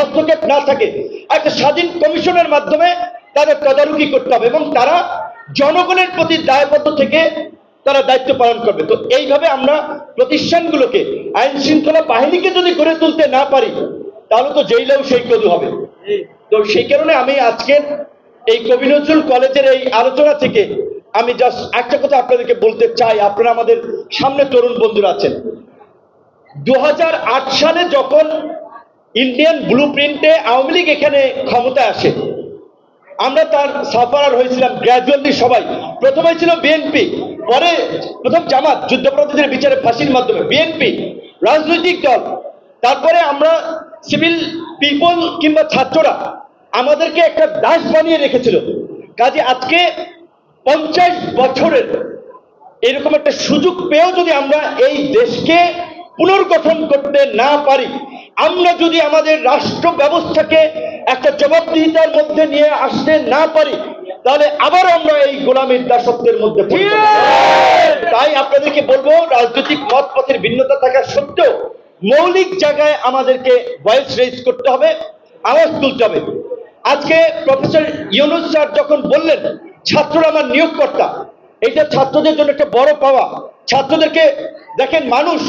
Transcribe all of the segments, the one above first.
হস্তক্ষেপ না থাকে একটা স্বাধীন কমিশনের মাধ্যমে তাদের তদারকি করতে হবে এবং তারা জনগণের প্রতি দায়বদ্ধ থেকে তারা দায়িত্ব পালন করবে। তো এইভাবে আমরা প্রতিষ্ঠানগুলোকে, আইন শৃঙ্খলা বাহিনীকে যদি গড়ে তুলতে না পারি তাহলে তো জেলেও সেই কদু হবে। তো সেই কারণে আমি আজকের এই কবি নজরুল কলেজের এই আলোচনা থেকে আমি জাস্ট একটা কথা আপনাদেরকে বলতে চাই। আপনারা আমাদের সামনে তরুণ বন্ধুরা আছেন। 2008 সালে যখন ইন্ডিয়ান ব্লু প্রিন্টে আওয়ামী লীগ এখানে ক্ষমতায় আসে, আমরা তার সাফারার হয়েছিলাম গ্র্যাজুয়ালি সবাই। প্রথমে ছিল বিএনপি, পরে প্রথম জামাত যুদ্ধাপরাধীদের বিচারে ফাঁসির মাধ্যমে, বিএনপি রাজনৈতিক দল, তারপরে আমরা সিভিল পিপল কিংবা ছাত্ররা আমাদেরকে একটা দাস বানিয়ে রেখেছিল। কাজে আজকে 50 বছরের এরকম একটা সুযোগ পেয়েও যদি আমরা এই দেশকে পুনর্গঠন করতে না পারি, আমরা যদি আমাদের রাষ্ট্র ব্যবস্থাকে একটা জবাবদিহিতার মধ্যে নিয়ে আসতে না পারি, তাহলে আবার আমরা এই গোলামীর দাসত্বের মধ্যে পড়ে যাব। তাই আপনাদেরকে বলবো, রাজনৈতিক মত পথের ভিন্নতা থাকা সত্ত্বেও মৌলিক জায়গায় আমাদেরকে ভয়েস রেজ করতে হবে, আওয়াজ তুলতে হবে। আজকে প্রফেসর ইউনুস স্যার যখন বললেন ছাত্ররা আমার নিয়োগকর্তা, এটা ছাত্রদের জন্য একটা বড় পাওয়া। ছাত্রদেরকে দেখেন, মানুষ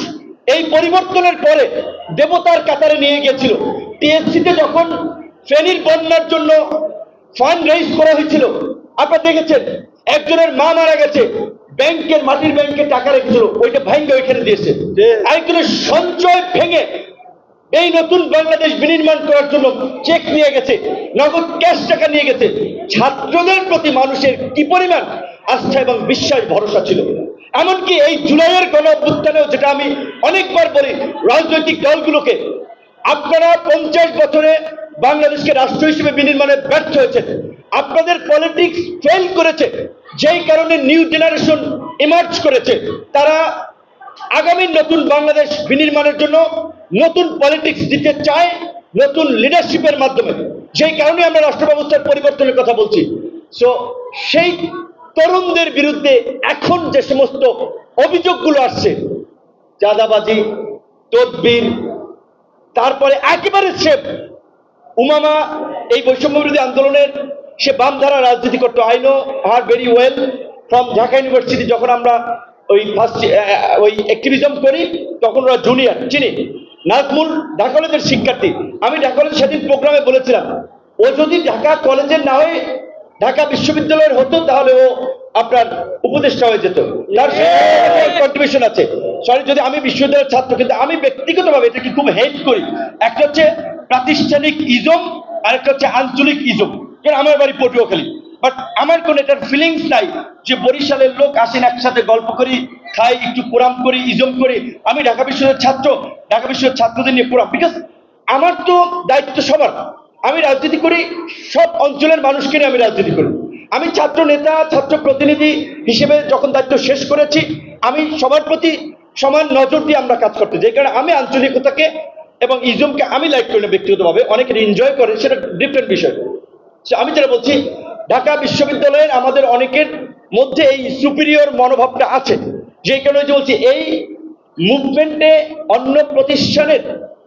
এই পরিবর্তনের পরে দেবতার কাতারে নিয়ে গেছিল। টিএসসিতে যখন ফেনীর বন্যার জন্য ফান্ড রেইজ করা হয়েছিল, আপনারা দেখেছেন একজনের মা মারা গেছে, ব্যাংকের মাটির ব্যাংকে টাকা রেখেছিল, ওইটা ভেঙে ওইখানে দিয়েছে। একজনের সঞ্চয় ভেঙে এই নতুন বাংলাদেশ বিনির্মাণ করার জন্য চেক নিয়ে গেছে, নগদ ক্যাশ টাকা নিয়ে গেছে। ছাত্রদের প্রতি মানুষের কি পরিমাণ আস্থা এবং বিশ্বাস ভরসা ছিল। এমনকি এই জুলাইয়ের গণ অভ্যুত্থানেও, যেটা আমি অনেকবার বলি রাজনৈতিক দলগুলোকে, আপনারা 50 বছরে বাংলাদেশকে রাষ্ট্র হিসেবে বিনির্মাণে ব্যর্থ হয়েছেন। আপনাদের পলিটিক্স ফেল করেছে, যেই কারণে নিউ জেনারেশন ইমার্জ করেছে। তারা আগামী নতুন বাংলাদেশ বিনির্মাণের জন্য নতুন পলিটিক্স দিতে চায়, নতুন লিডারশিপের মাধ্যমে। যেই কারণে আমরা রাষ্ট্র ব্যবস্থার পরিবর্তনের কথা বলছি। সো সেই তরুণদের বিরুদ্ধে এখন যে সমস্ত অভিযোগগুলো আসছে, চাঁদাবাজি, তদবির, তারপরে একেবারে সে উমামা এই বৈষম্য বিরোধী আন্দোলনের সে বামধারা রাজনীতি করতো। I know her very well from Dhaka university. যখন আমরা ওই অ্যাক্টিভিজম করি তখন ওরা জুনিয়র, চিনি। নাজমুল ঢাকা কলেজের শিক্ষার্থী। আমি ঢাকা কলেজের সেদিন প্রোগ্রামে বলেছিলাম, ও যদি ঢাকা কলেজের না হয়ে ঢাকা বিশ্ববিদ্যালয়ের হতো তাহলে ও আপনার উপদেষ্টা হয়ে যেত। তার কন্ট্রিবিউশন আছে। সরি যদি আমি বিশ্ববিদ্যালয়ের ছাত্র, কিন্তু আমি ব্যক্তিগতভাবে এটাকে খুব হেট করি। একটা হচ্ছে প্রাতিষ্ঠানিক ইজম, আর একটা হচ্ছে আঞ্চলিক ইজম। যেমন আমার বাড়ি পটুয়াখালী, বাট আমার কোনো এটার ফিলিংস নাই যে বরিশালের লোক আসেন একসাথে গল্প করি, খাই, একটু কোরাম করি, ইজম করি। আমি ঢাকা বিশ্ববিদ্যালয়ের ছাত্র, ঢাকা বিশ্ববিদ্যালয়ের ছাত্রদের নিয়ে কোরাম, বিকজ আমার তো দায়িত্ব সবার। আমি রাজনীতি করি সব অঞ্চলের মানুষকে নিয়ে, আমি রাজনীতি করি। আমি ছাত্র নেতা, ছাত্র প্রতিনিধি হিসেবে যখন দায়িত্ব শেষ করেছি, আমি সবার প্রতি সমান নজর দিয়ে আমরা কাজ করতে, যে কারণে আমি আঞ্চলিকতাকে এবং ইজমকে আমি লাইক করি না ব্যক্তিগতভাবে। অনেকের এনজয় করে, সেটা ডিফারেন্ট বিষয়। আমি যেটা বলছি, ঢাকা বিশ্ববিদ্যালয়ের আমাদের অনেকের মধ্যে এই সুপিরিয়র মনোভাবটা আছে। যে কারণে যে বলছি, এই মুভমেন্টে অন্য প্রতিষ্ঠানের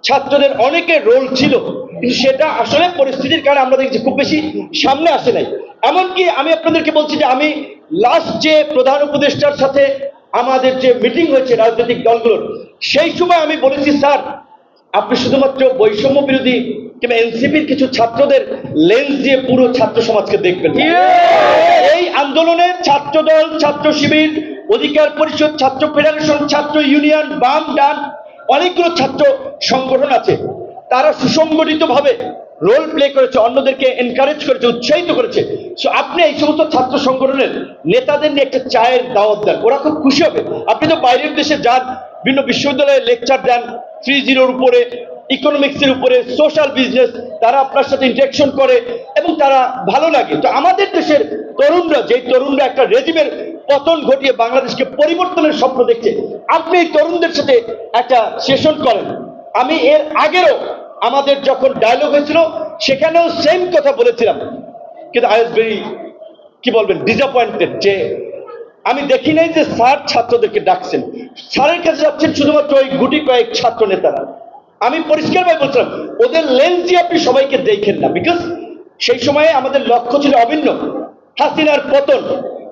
ছাত্রদের অনেকের রোল ছিল, কিন্তু সেটা আসলে পরিস্থিতির কারণে আমরা দেখছি খুব বেশি সামনে আসে নাই। এমনকি আমি আপনাদেরকে বলছি যে আমি লাস্ট যে প্রধান উপদেষ্টার সাথে আমাদের যে মিটিং হয়েছে রাজনৈতিক দলগুলোর, সেই সময় আমি বলেছি, স্যার আপনি শুধুমাত্র বৈষম্য বিরোধী কিংবা এনসিপির কিছু ছাত্রদের লেন্স দিয়ে পুরো ছাত্র সমাজকে দেখবেন। এই আন্দোলনে ছাত্র দল, ছাত্র শিবির, অধিকার পরিষদ, ছাত্র ফেডারেশন, ছাত্র ইউনিয়ন, বাম ডান, অনেকগুলো ছাত্র সংগঠন আছে। তারা সুসংগঠিতভাবে রোল প্লে করেছে, অন্যদেরকে এনকারেজ করেছে, উৎসাহিত করেছে। সো আপনি এই সমস্ত ছাত্র সংগঠনের নেতাদের নিয়ে একটা চায়ের দাওয়াত দেন, ওরা খুব খুশি হবে। আপনি তো বাইরের দেশে যান, বিভিন্ন বিশ্ববিদ্যালয়ে লেকচার দেন 3-0 উপরে, ইকোনমিক্সের উপরে, সোশ্যাল বিজনেস, তারা আপনার সাথে ইন্টারেকশন করে এবং তারা ভালো লাগে। তো আমাদের দেশের তরুণরা, যেই তরুণরা একটা রেজিমের পতন ঘটিয়ে বাংলাদেশকে পরিবর্তনের স্বপ্ন দেখছে, আপনি এই তরুণদের সাথে একটা সেশন করেন। আমি এর আগেরও আমাদের যখন ডায়লগ হয়েছিল সেখানেও সেম কথা বলেছিলাম, কিন্তু আই ওয়াজ ভেরি, কি বলবেন, ডিসঅ্যাপয়েন্টেড যে আমি দেখি নাই যে স্যার ছাত্রদেরকে ডাকছেন। স্যারের কাছে যাচ্ছেন শুধুমাত্র ওই গুটি কয়েক ছাত্র নেতারা। আমি পরিষ্কারভাবে বলছিলাম ওদের লেন্স দিয়ে আপনি সবাইকে দেখেন না, বিকজ সেই সময়ে আমাদের লক্ষ্য ছিল অভিন্ন, হাসিনার পতন,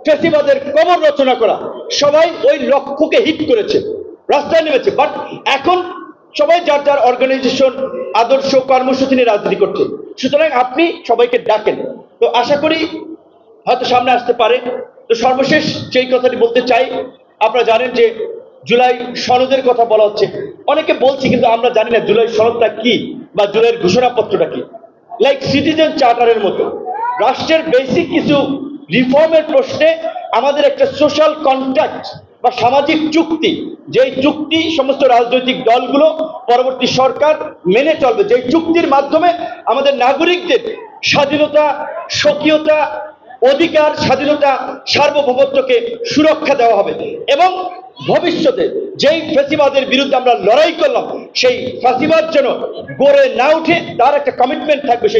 ফ্যাসিবাদের কবর রচনা করা। সবাই ওই লক্ষ্যকে হিট করেছে, রাস্তায় নেমেছে। বাট এখন সবাই যার যার অর্গানাইজেশন, আদর্শ, কর্মসূচি নিয়ে রাজনীতি করছে। সুতরাং আপনি সবাইকে ডাকেন, তো আশা করি হয়তো সামনে আসতে পারে। তো সর্বশেষ যেই কথাটি বলতে চাই, আপনারা জানেন যে জুলাই সনদের কথা বলা হচ্ছে, অনেকে বলছি কিন্তু আমরা জানি না জুলাই সনদটা কি বা জুলাইয়ের ঘোষণাপত্রটা কি। লাইক সিটিজেন চার্টারের মতো রাষ্ট্রের বেসিক কিছু রিফর্মের প্রশ্নে আমাদের একটা সোশ্যাল কন্ট্রাক্ট বা সামাজিক চুক্তি, যেই চুক্তি সমস্ত রাজনৈতিক দলগুলো, পরবর্তী সরকার মেনে চলবে, যেই চুক্তির মাধ্যমে আমাদের নাগরিকদের স্বাধীনতা, স্বকীয়তা, অধিকার, স্বাধীনতা, সার্বভৌমত্বকে সুরক্ষা দেওয়া হবে। এবং ভবিষ্যতে যেই ফ্যাসিবাদের বিরুদ্ধে আমরা লড়াই করলাম, সেই ফ্যাসিবাদ যেন গড়ে না উঠে তার একটা কমিটমেন্ট থাকবে।